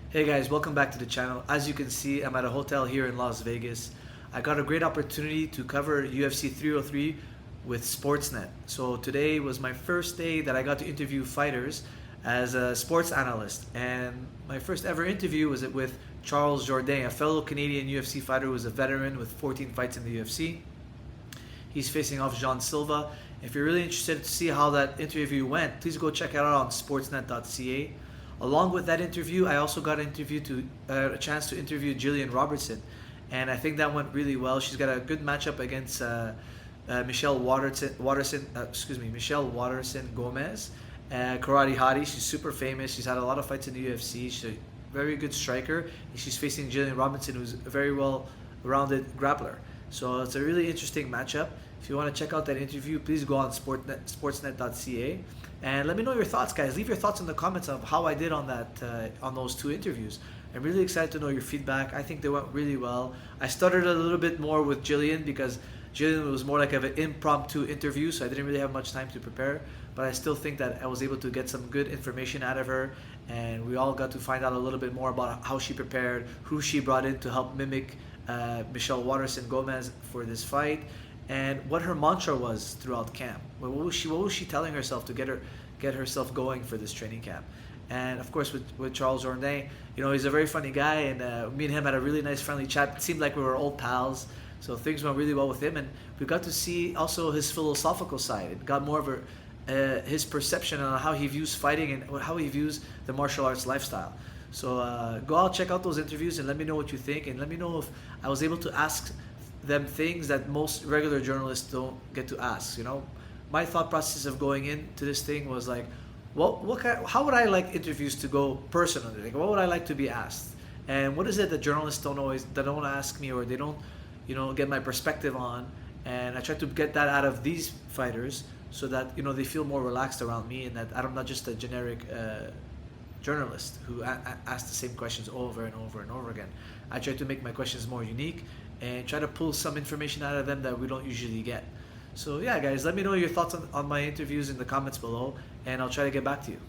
Hey guys, welcome back to the channel. As you can see, I'm at a hotel here in Las Vegas. I got a great opportunity to cover UFC 303 with Sportsnet. So today was my first day that I got to interview fighters as a sports analyst. And my first ever interview was with Charles Jourdain, a fellow Canadian UFC fighter who is a veteran with 14 fights in the UFC. He's facing off Jean Silva. If you're really interested to see how that interview went, please go check it out on sportsnet.ca. Along with that interview, I also got a chance to interview Jillian Robertson, and I think that went really well. She's got a good matchup against Michelle Waterson Gomez, karate hottie. She's super famous. She's had a lot of fights in the UFC. She's a very good striker, and she's facing Jillian Robinson, who's a very well-rounded grappler. So it's a really interesting matchup. If you want to check out that interview, please go on sportsnet.ca and let me know your thoughts, guys. Leave your thoughts in the comments of how I did on those two interviews. I'm really excited to know your feedback. I think they went really well. I stuttered a little bit more with Jillian because Jillian was more like an impromptu interview, so I didn't really have much time to prepare. But I still think that I was able to get some good information out of her, and we all got to find out a little bit more about how she prepared, who she brought in to help mimic Michelle Waterson Gomez for this fight, and what her mantra was throughout camp. What was she telling herself to get herself going for this training camp? And of course, with Charles Jourdain, he's a very funny guy, and me and him had a really nice, friendly chat. It seemed like we were old pals, so things went really well with him, and we got to see also his philosophical side. It got more of his perception on how he views fighting and how he views the martial arts lifestyle. So go out, check out those interviews, and let me know what you think, and let me know if I was able to ask them things that most regular journalists don't get to ask. My thought process of going into this thing was like, how would I like interviews to go personally? Like, what would I like to be asked? And what is it that journalists don't ask me, or they don't, get my perspective on? And I try to get that out of these fighters so that they feel more relaxed around me, and that I'm not just a generic journalist who asks the same questions over and over and over again. I try to make my questions more unique and try to pull some information out of them that we don't usually get. So yeah, guys, let me know your thoughts on my interviews in the comments below, and I'll try to get back to you.